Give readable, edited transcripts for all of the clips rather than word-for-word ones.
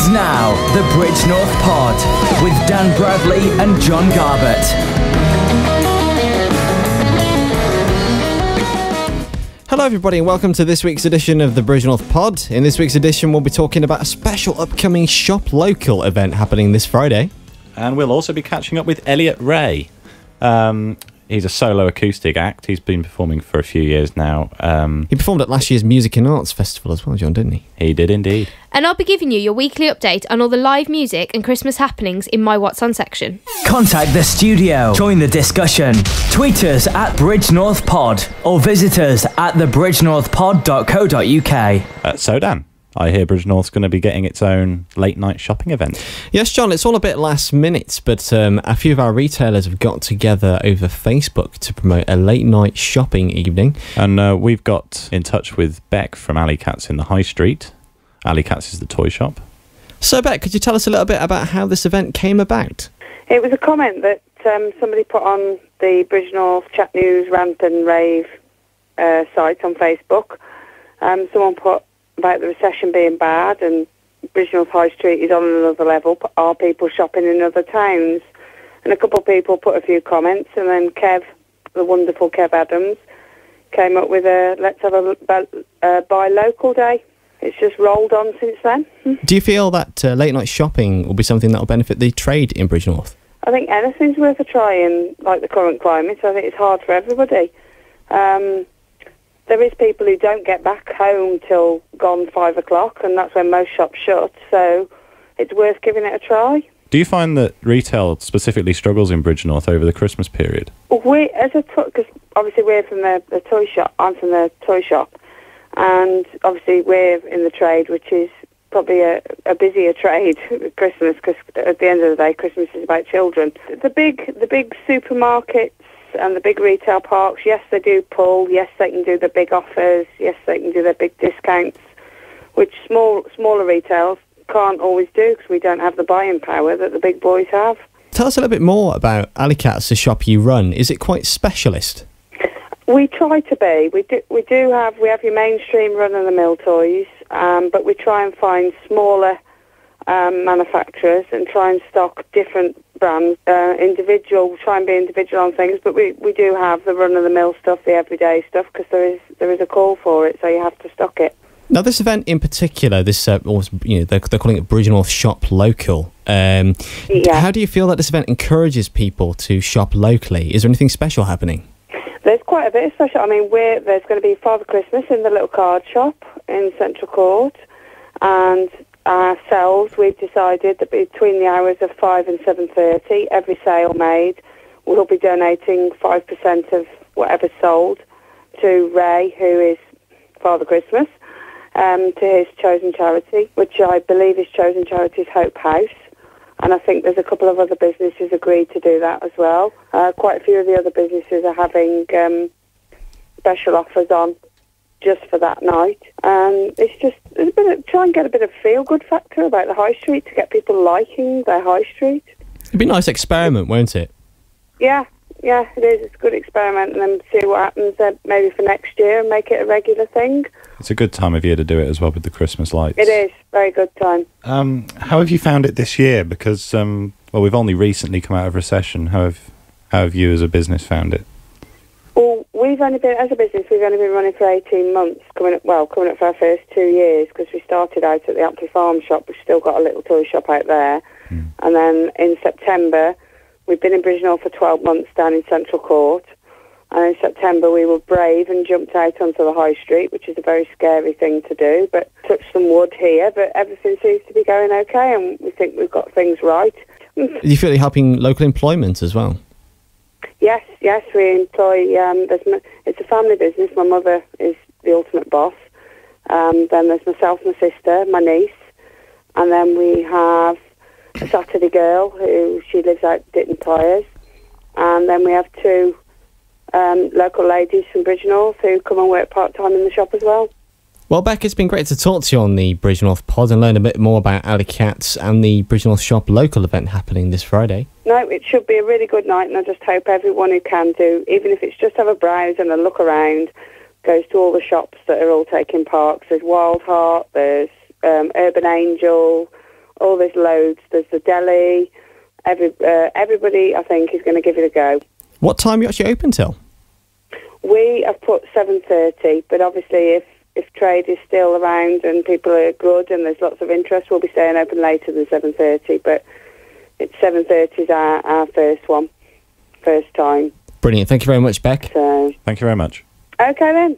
And now, the Bridgnorth Pod with Dan Bradley and John Garbett. Hello everybody and welcome to this week's edition of the Bridgnorth Pod. In this week's edition we'll be talking about a special upcoming Shop Local event happening this Friday. And we'll also be catching up with Elliot Wray. He's a solo acoustic act. He's been performing for a few years now. He performed at last year's Music and Arts Festival as well, John, didn't he? He did indeed. And I'll be giving you your weekly update on all the live music and Christmas happenings in my What's On section. Contact the studio, join the discussion, tweet us at Bridgnorth Pod or visit us at thebridgnorthpod.co.uk. So Dan, I hear Bridgnorth's going to be getting its own late night shopping event. Yes, John, it's all a bit last minute, but a few of our retailers have got together over Facebook to promote a late night shopping evening. And we've got in touch with Beck from Alley Katz in the High Street. Alley Katz is the toy shop. So Beck, could you tell us a little bit about how this event came about? It was a comment that somebody put on the Bridgnorth Chat News Rant and Rave site on Facebook. Someone put about the recession being bad and Bridgnorth High Street is on another level. Are people shopping in other towns? And a couple of people put a few comments, and then Kev, the wonderful Kev Adams, came up with a let's have a buy local day. It's just rolled on since then. Do you feel that late night shopping will be something that will benefit the trade in Bridgnorth? I think anything's worth a try in like the current climate. I think it's hard for everybody. There is people who don't get back home till gone 5 o'clock, and that's when most shops shut, so it's worth giving it a try. Do you find that retail specifically struggles in Bridgnorth over the Christmas period? Because obviously we're from the toy shop, I'm from the toy shop, and obviously we're in the trade, which is probably a busier trade with Christmas, because at the end of the day, Christmas is about children. The big supermarkets and the big retail parks, yes, they do pull, yes, they can do the big offers, yes, they can do their big discounts, which smaller retails can't always do because we don't have the buying power that the big boys have. Tell us a little bit more about Alley Katz, the shop you run. Is it quite specialist? We try to be. We have your mainstream run-of-the-mill toys, but we try and find smaller manufacturers and try and stock different brands, try and be individual on things, but we do have the run-of-the-mill stuff, the everyday stuff, because there is a call for it, so you have to stock it. Now, this event in particular, they're calling it Bridgnorth Shop Local. How do you feel that this event encourages people to shop locally? Is there anything special happening? There's quite a bit of special. I mean, there's going to be Father Christmas in the little card shop in Central Court, and ourselves, we've decided that between the hours of 5 and 7:30, every sale made, we'll be donating 5% of whatever's sold to Ray, who is Father Christmas, to his chosen charity, which I believe his chosen charity is Hope House. And I think there's a couple of other businesses agreed to do that as well. Quite a few of the other businesses are having special offers on just for that night. Try and get a bit of feel-good factor about the high street to get people liking their high street. It'd be a nice experiment, won't it? Yeah, it is. It's a good experiment, and then see what happens maybe for next year and make it a regular thing. It's a good time of year to do it as well with the Christmas lights. It is. Very good time. How have you found it this year? Because, we've only recently come out of recession. How have you as a business found it? Well, as a business, we've only been running for 18 months, coming up for our first 2 years, because we started out at the Aptley Farm shop. We've still got a little toy shop out there. And then in September, we've been in Bridgnorth for 12 months down in Central Court. And in September, we were brave and jumped out onto the high street, which is a very scary thing to do, but touched some wood here. But everything seems to be going okay, and we think we've got things right. Do you feel you're helping local employment as well? Yes, we employ, it's a family business. My mother is the ultimate boss. Then there's myself, my sister, my niece, and then we have a Saturday girl who she lives out Ditton Tyres, and then we have two local ladies from Bridgnorth who come and work part-time in the shop as well. Well, Beck, it's been great to talk to you on the Bridgnorth Pod and learn a bit more about Alley Katz and the Bridgnorth Shop Local event happening this Friday. No, it should be a really good night, and I just hope everyone who can do, even if it's just have a browse and a look around, goes to all the shops that are all taking part. There's Wild Heart, there's Urban Angel, Oh, there's loads. There's the deli. Everybody, I think, is going to give it a go. What time are you actually open till? We have put 7:30, but obviously if trade is still around and people are good and there's lots of interest, we'll be staying open later than 7:30, but it's 7:30 is our first time. Brilliant. Thank you very much, Beck. So, Thank you very much. okay then.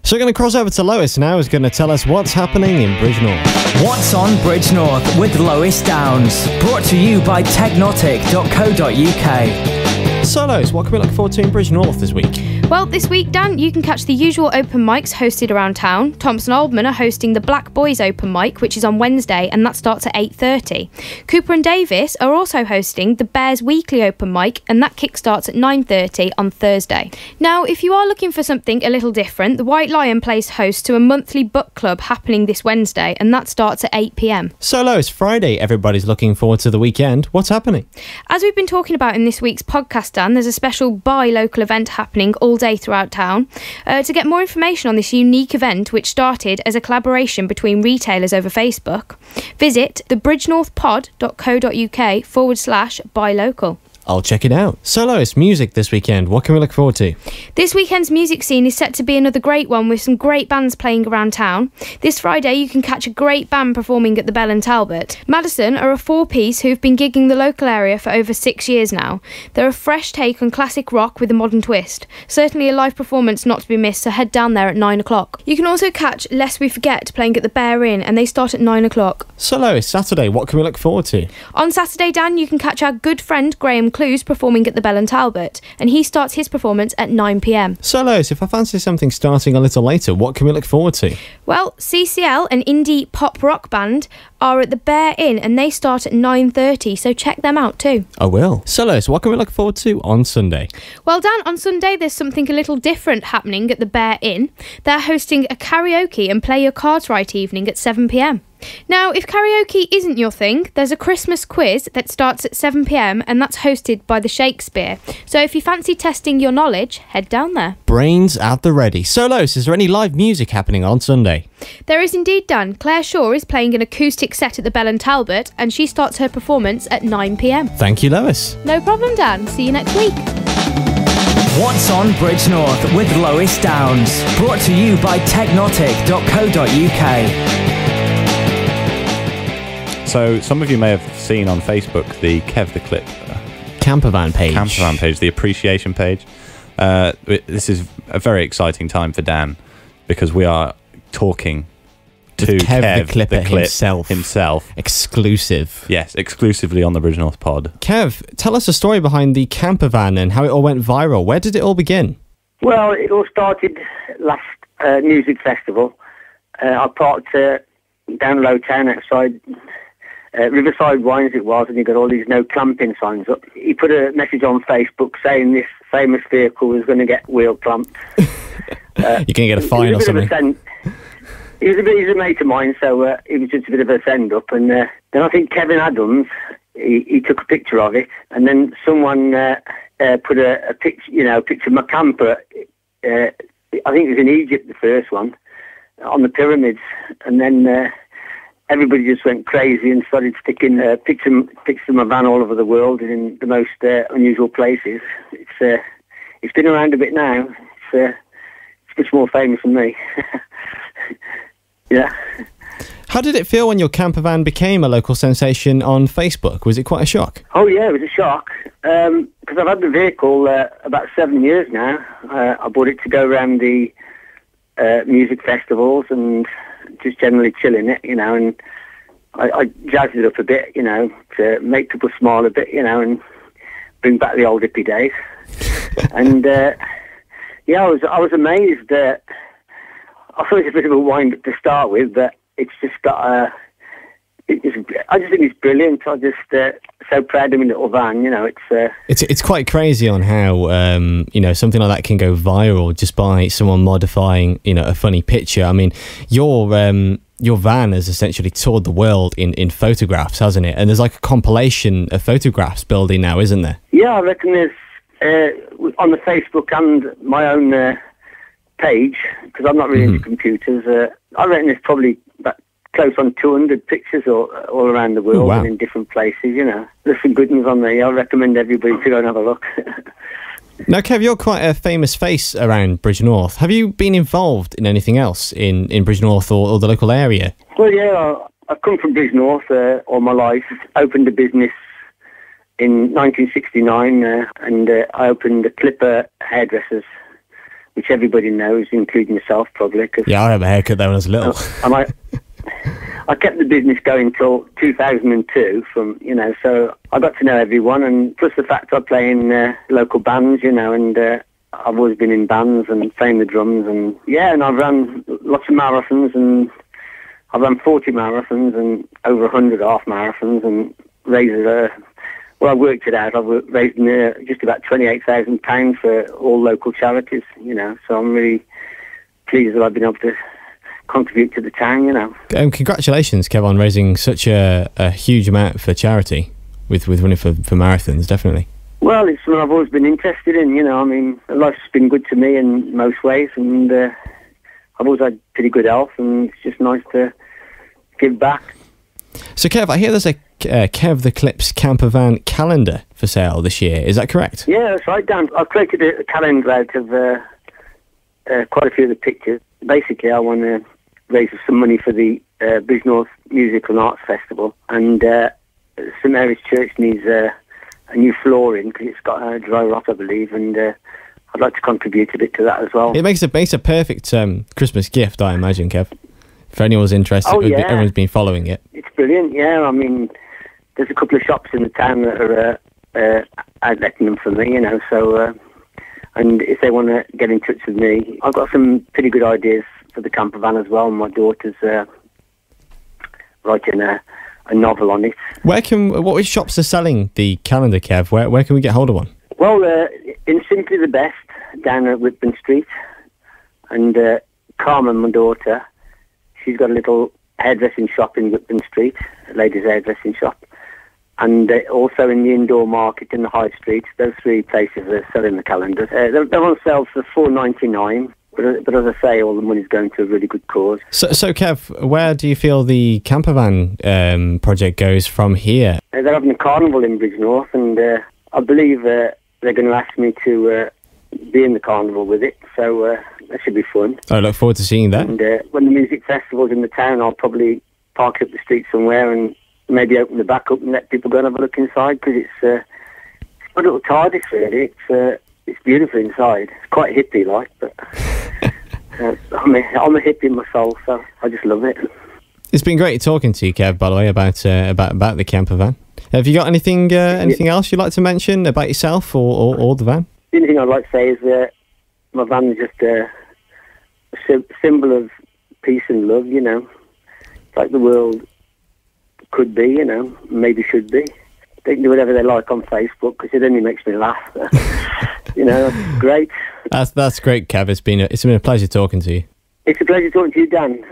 So we're going to cross over to Lois now, who's going to tell us what's happening in Bridgnorth. What's on Bridgnorth with Lois Downs. Brought to you by technotic.co.uk. So Lois, what can we look forward to in Bridgnorth this week? Well, this week, Dan, you can catch the usual open mics hosted around town. Thompson Oldman are hosting the Black Boys open mic, which is on Wednesday, and that starts at 8:30. Cooper and Davis are also hosting the Bears Weekly open mic, and that kickstarts at 9:30 on Thursday. Now, if you are looking for something a little different, the White Lion plays host to a monthly book club happening this Wednesday, and that starts at 8 p.m. So Lois, Friday, everybody's looking forward to the weekend. What's happening? As we've been talking about in this week's podcast, Dan, there's a special Buy Local event happening all day throughout town. To get more information on this unique event, which started as a collaboration between retailers over Facebook, visit thebridgnorthpod.co.uk/Buy Local. I'll check it out. So Lois, music this weekend. What can we look forward to? This weekend's music scene is set to be another great one with some great bands playing around town. This Friday you can catch a great band performing at the Bell and Talbot. Madison are a four-piece who've been gigging the local area for over 6 years now. They're a fresh take on classic rock with a modern twist. Certainly a live performance not to be missed, so head down there at 9 o'clock. You can also catch Lest We Forget playing at the Bear Inn, and they start at 9 o'clock. So Lois, Saturday, what can we look forward to? On Saturday, Dan, you can catch our good friend Graham Clues performing at the Bell and Talbot, and he starts his performance at 9 p.m. So Lois, if I fancy something starting a little later, what can we look forward to? Well, CCL, an indie pop rock band, are at the Bear Inn, and they start at 9:30, so check them out too. I will. So Lois, what can we look forward to on Sunday? Well, Dan, on Sunday there's something a little different happening at the Bear Inn. They're hosting a karaoke and play your cards right evening at 7 p.m. Now, if karaoke isn't your thing, there's a Christmas quiz that starts at 7 p.m, and that's hosted by the Shakespeare. So if you fancy testing your knowledge, head down there. Brains at the ready. So Lois, is there any live music happening on Sunday? There is indeed, Dan. Claire Shaw is playing an acoustic set at the Bell and Talbot, and she starts her performance at 9 p.m. Thank you, Lois. No problem, Dan. See you next week. What's on Bridgnorth with Lois Downs. Brought to you by technotic.co.uk. So some of you may have seen on Facebook the Kev The Clipper Campervan page. The appreciation page. This is a very exciting time for Dan because we are talking to Kev The Clipper himself. Exclusive. Yes, exclusively on the Bridgnorth Pod. Kev, tell us the story behind the campervan and how it all went viral. Where did it all begin? Well, it all started last music festival. I parked down Low Town outside Riverside Wines it was, and you got all these no clamping signs up. He put a message on Facebook saying this famous vehicle was going to get wheel clamped. You're going to get a fine or something. He's a mate of mine, so it was just a bit of a send-up. And then I think Kevin Adams, he took a picture of it, and then someone put a picture, picture of my camper. I think it was in Egypt, the first one, on the pyramids, and then everybody just went crazy and started sticking pictures of my van all over the world in the most unusual places. It's been around a bit now. It's much more famous than me. Yeah. How did it feel when your campervan became a local sensation on Facebook? Was it quite a shock? Oh yeah, it was a shock because I've had the vehicle about 7 years now. I bought it to go around the music festivals and just generally chill in it, and I jazzed it up a bit, to make people smile a bit, and bring back the old hippie days. And I was amazed. I thought it was a bit of a wind up to start with, but it's just got I just think it's brilliant. I'm just so proud of my little van. It's quite crazy on how something like that can go viral just by someone modifying a funny picture. I mean, your van has essentially toured the world in photographs, hasn't it? And there's like a compilation of photographs building now, isn't there? Yeah, I reckon there's on the Facebook and my own page, because I'm not really into computers. I reckon there's probably about close on 200 pictures all around the world. Ooh, wow. And in different places, you know. There's some good ones on there. I recommend everybody to go and have a look. Now, Kev, you're quite a famous face around Bridgnorth. Have you been involved in anything else in Bridgnorth or the local area? Well, yeah, I've come from Bridgnorth all my life. Opened a business in 1969, and I opened the Clipper hairdressers, which everybody knows, including yourself, probably. Yeah, I had a haircut there when I was little. And I kept the business going till 2002, so I got to know everyone, and plus the fact I play in local bands, and I've always been in bands and playing the drums, and I've run lots of marathons, and I've run 40 marathons and over 100 half marathons, and raised, I worked it out, I've raised just about £28,000 for all local charities, so I'm really pleased that I've been able to contribute to the town, Congratulations, Kev, on raising such a huge amount for charity with running for marathons, definitely. Well, it's something I've always been interested in, life's been good to me in most ways, and I've always had pretty good health, and it's just nice to give back. So, Kev, I hear there's a Kev The Clip's camper van calendar for sale this year. Is that correct? Yeah, that's right, Dan. I've created a calendar out of quite a few of the pictures. Basically, I want to raise some money for the Bridgnorth Musical and Arts Festival, and St Mary's Church needs a new flooring because it's got a dry rot, I believe, and I'd like to contribute a bit to that as well. It makes a perfect Christmas gift, I imagine, Kev. For anyone's interested, oh, yeah. Everyone's been following it. It's brilliant, yeah. I mean, there's a couple of shops in the town that are outletting them for me, so and if they want to get in touch with me, I've got some pretty good ideas for the camper van as well. My daughter's writing a novel on it. What shops are selling the calendar, Kev? Where can we get hold of one? Well, in Simply the Best down at Whitburn Street, and Carmen, my daughter, she's got a little hairdressing shop in Whitburn Street, a ladies' hairdressing shop, and also in the indoor market in the High Street. Those three places are selling the calendars. They're on sale for $4.99. But as I say, all the money's going to a really good cause. So Kev, where do you feel the camper van project goes from here? They're having a carnival in Bridgnorth, and I believe they're going to ask me to be in the carnival with it, so that should be fun. I look forward to seeing that. And when the music festival's in the town, I'll probably park up the street somewhere and maybe open the back up and let people go and have a look inside, because it's a little TARDIS, really. It's beautiful inside. It's quite hippie-like, but I'm a hippie myself, so I just love it. It's been great talking to you, Kev, by the way, about the camper van. Have you got anything else you'd like to mention about yourself or the van? The only thing I'd like to say is my van is just a symbol of peace and love, like the world could be, maybe should be. They can do whatever they like on Facebook, because it only makes me laugh. That's great. That's great, Kev. It's been a pleasure talking to you. It's a pleasure talking to you, Dan.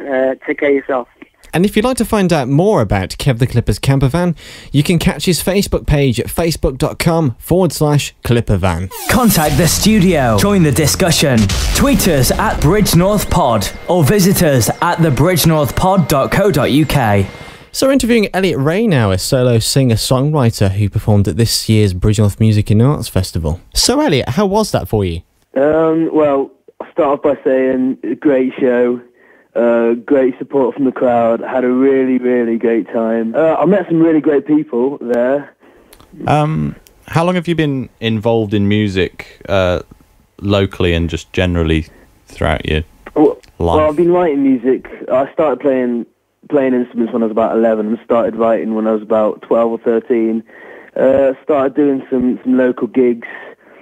Take care of yourself. And if you'd like to find out more about Kev the Clipper's camper van, you can catch his Facebook page at facebook.com/clippervan. Contact the studio, join the discussion, tweet us at Bridgnorth Pod, or visit us at thebridgnorthpod.co.uk. So we're interviewing Elliot Wray now, a solo singer-songwriter who performed at this year's Bridgnorth Music and Arts Festival. So Elliot, how was that for you? Well, I'll start off by saying a great show, great support from the crowd, had a really, really great time. I met some really great people there. How long have you been involved in music locally and just generally throughout your life? Well, I've been writing music. I started playing instruments when I was about 11 and started writing when I was about 12 or 13. Started doing some local gigs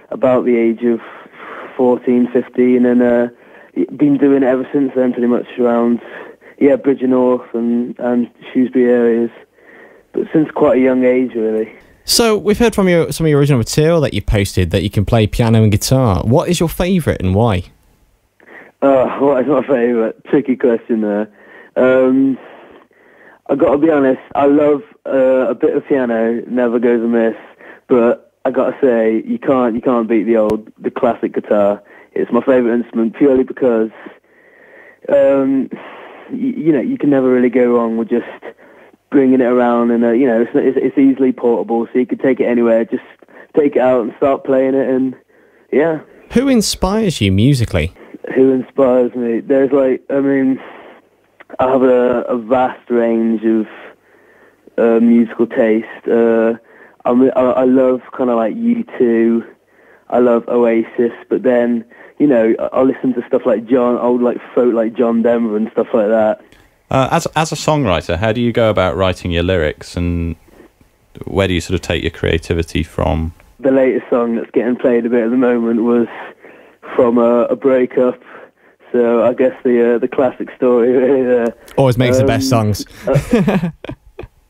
about the age of 14, 15, and been doing it ever since then, pretty much around Bridgnorth and Shrewsbury areas, but since quite a young age, really. So we've heard from some of your original material that you posted that you can play piano and guitar. What is your favourite and why? What is my favourite? Tricky question there. I've got to be honest, I love a bit of piano, never goes amiss, but I got to say, you can't beat the classic guitar. It's my favourite instrument purely because you can never really go wrong with just bringing it around, and it's easily portable, so you could take it anywhere. Just take it out and start playing it, and yeah. Who inspires you musically? Who inspires me? There's I have a vast range of musical taste. I love kind of like U2. I love Oasis, but then I listen to stuff like old folk like John Denver and stuff like that. As a songwriter, how do you go about writing your lyrics, and where do you sort of take your creativity from? The latest song that's getting played a bit at the moment was from a breakup, so I guess the classic story really there. Always makes the best songs.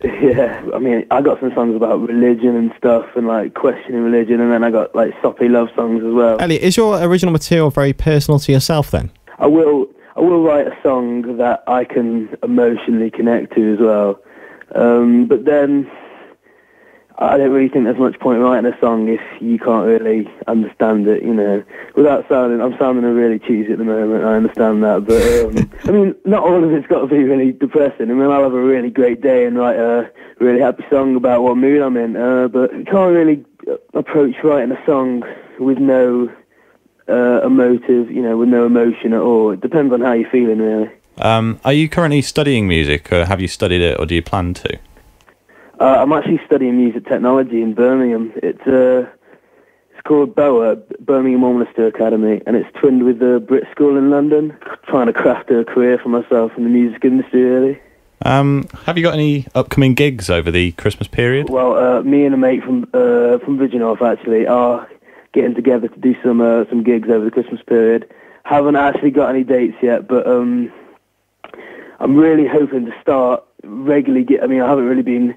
Yeah, I mean, I got some songs about religion and stuff, and like questioning religion, and then I got like soppy love songs as well. Elliot, is your original material very personal to yourself then? I will write a song that I can emotionally connect to as well. But then I don't really think there's much point writing a song if you can't really understand it, I'm sounding really cheesy at the moment, I understand that, but I mean, not all of it's got to be really depressing. I mean, I'll have a really great day and write a really happy song about what mood I'm in, but you can't really approach writing a song with no emotive, with no emotion at all. It depends on how you're feeling, really. Are you currently studying music, or have you studied it, or do you plan to? I'm actually studying music technology in Birmingham. It's called BOA, Birmingham Orchestra Academy, and it's twinned with the Brit School in London. Trying to craft a career for myself in the music industry, really. Have you got any upcoming gigs over the Christmas period? Well, me and a mate from Bridgnorth actually are getting together to do some gigs over the Christmas period. Haven't actually got any dates yet, but I'm really hoping to start regularly. I haven't really been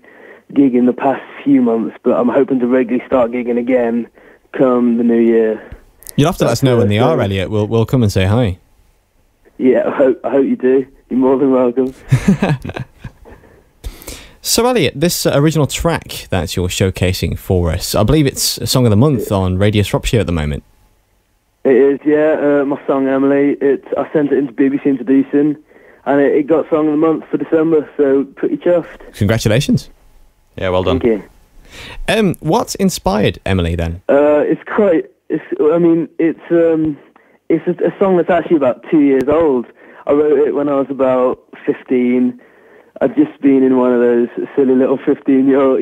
gigging the past few months, but I'm hoping to regularly start gigging again come the new year. You'll have to let us know when they are, Elliot. We'll come and say hi. Yeah, I hope you do. You're more than welcome. So, Elliot, this original track that you're showcasing for us, I believe it's a Song of the Month on Radio Shropshire at the moment. It is, yeah. My song, Emily, I sent it into BBC Introducing, and it got Song of the Month for December, so pretty chuffed. Congratulations. Yeah, well done. Thank you. What inspired Emily then? It's a song that's actually about 2 years old. I wrote it when I was about 15. I'd just been in one of those silly little 15-year-old,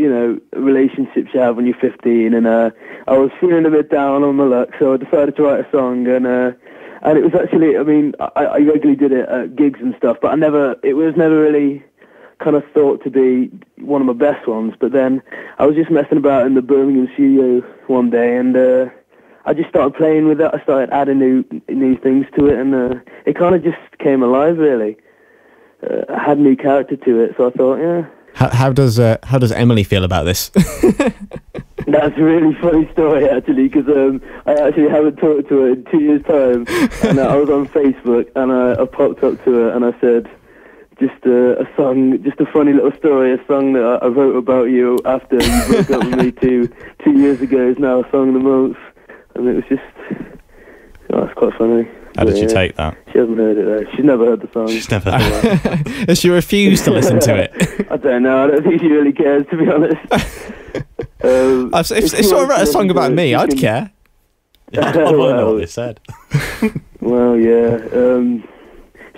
relationships you have when you're 15, and I was feeling a bit down on my luck, so I decided to write a song, and it was actually, I regularly did it at gigs and stuff, but it was never really kind of thought to be one of my best ones. But then I was just messing about in the Birmingham studio one day, and I just started playing with it. I started adding new things to it, and it kind of just came alive, really. I had new character to it, so I thought, yeah. How does Emily feel about this? That's a really funny story, actually, because I actually haven't talked to her in 2 years' time, and I was on Facebook, and I popped up to her, and I said, just a song, just a funny little story, a song that I wrote about you after you broke up with me two years ago is now a Song of the Month, and it was just, it's quite funny. How did she take that? She hasn't heard it though. She's never heard the song. She's never heard it. Has she refused to listen to it? I don't know. I don't think she really cares, to be honest. If someone wrote a song about me, I'd care. Yeah, I want to know what they said. Well, yeah.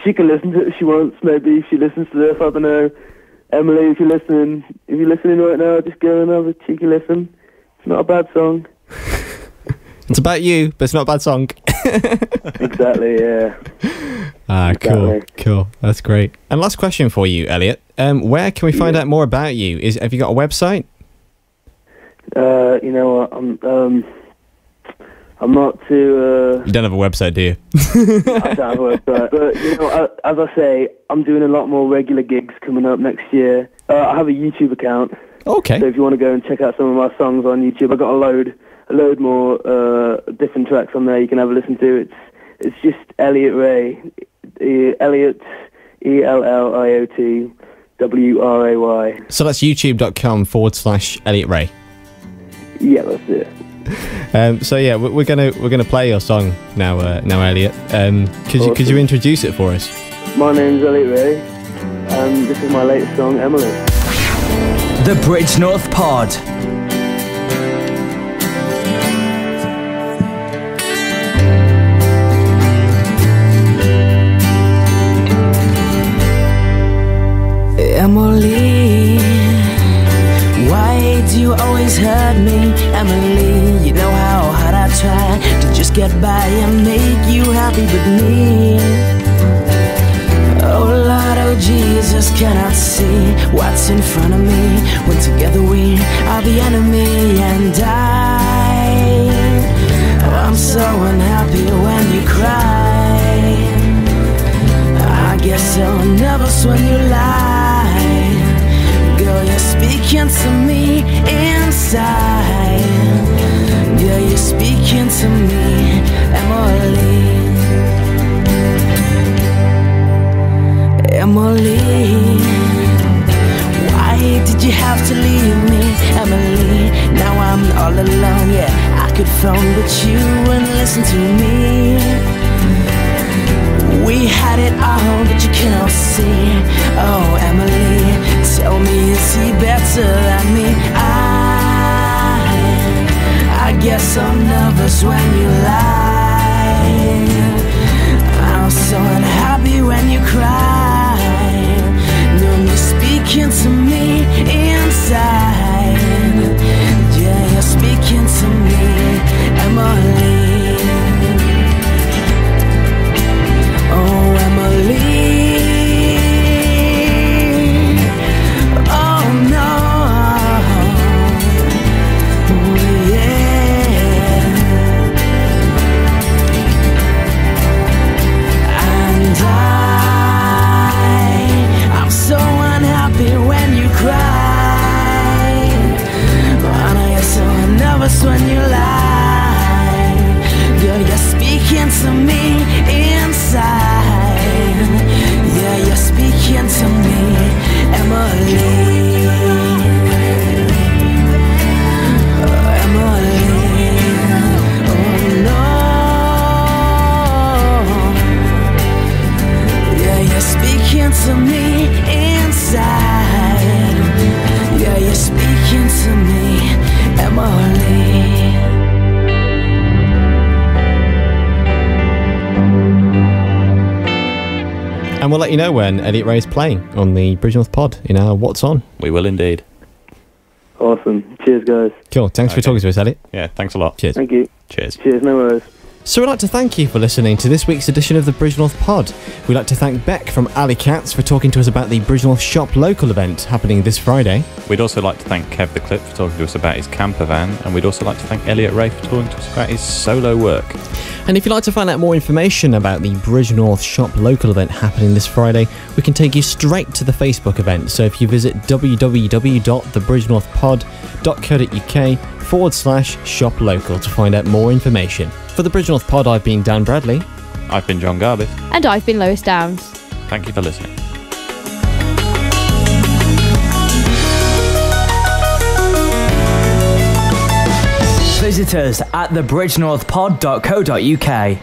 She can listen to it if she wants, maybe, if she listens to this, I don't know. Emily, if you're listening right now, just go and have a cheeky listen. It's not a bad song. It's about you, but it's not a bad song. Exactly, yeah. Cool. That's great. And last question for you, Elliot. Where can we find out more about you? Have you got a website? You know what, I'm not too... You don't have a website, do you? I don't have a website. But, as I say, I'm doing a lot more regular gigs coming up next year. I have a YouTube account. Okay. So if you want to go and check out some of my songs on YouTube, I've got a load more different tracks on there you can have a listen to. It's just Elliot Wray. Elliot, ELLIOT WRAY. So that's youtube.com/Elliot Wray. Yeah, that's it. So yeah, we're gonna play your song now, Elliot. Could you introduce it for us? My name's Elliot Wray, and this is my latest song, Emily. The Bridgnorth Pod. Emily, why do you always hurt me? Emily, you know how hard I try to just get by and make you happy with me. Oh Lord, oh Jesus, cannot see what's in front of me. When together we are the enemy, and I'm so unhappy when you cry. I get so nervous when you lie. Girl, you're speaking to me inside. Girl, you're speaking to me, Emily. Emily, why did you have to leave me, Emily? Now I'm all alone, yeah. I could phone but you wouldn't listen to me. We had it all, but you cannot see. Oh, Emily, tell me, is he better than me? I guess I'm nervous when you lie. I'm so unhappy when you cry. No, you're speaking to me inside. Yeah, you're speaking to me, Emily. Oh, Emily. Oh, no. Oh, yeah. And I'm so unhappy when you cry. And I get so nervous when you lie. Girl, you're speaking to me inside. Yeah, you're speaking to me, Emily. Oh, Emily. Oh, no. Yeah, you're speaking to me inside. Yeah, you're speaking to me, Emily. And we'll let you know when Elliot Wray is playing on the Bridgnorth Pod in our What's On. We will indeed. Awesome. Cheers, guys. Cool. Thanks for talking to us, Elliot. Yeah, thanks a lot. Cheers. Thank you. Cheers. Cheers, no worries. So we'd like to thank you for listening to this week's edition of the Bridgnorth Pod. We'd like to thank Beck from Alley Katz for talking to us about the Bridgnorth Shop Local event happening this Friday. We'd also like to thank Kev The Clipper for talking to us about his camper van, and we'd also like to thank Elliot Wray for talking to us about his solo work. And if you'd like to find out more information about the Bridgnorth Shop Local event happening this Friday, we can take you straight to the Facebook event. So if you visit www.thebridgnorthpod.co.uk/shop local to find out more information. For the Bridgnorth Pod, I've been Dan Bradley. I've been John Garbett. And I've been Lois Downs. Thank you for listening. Visit us at thebridgnorthpod.co.uk.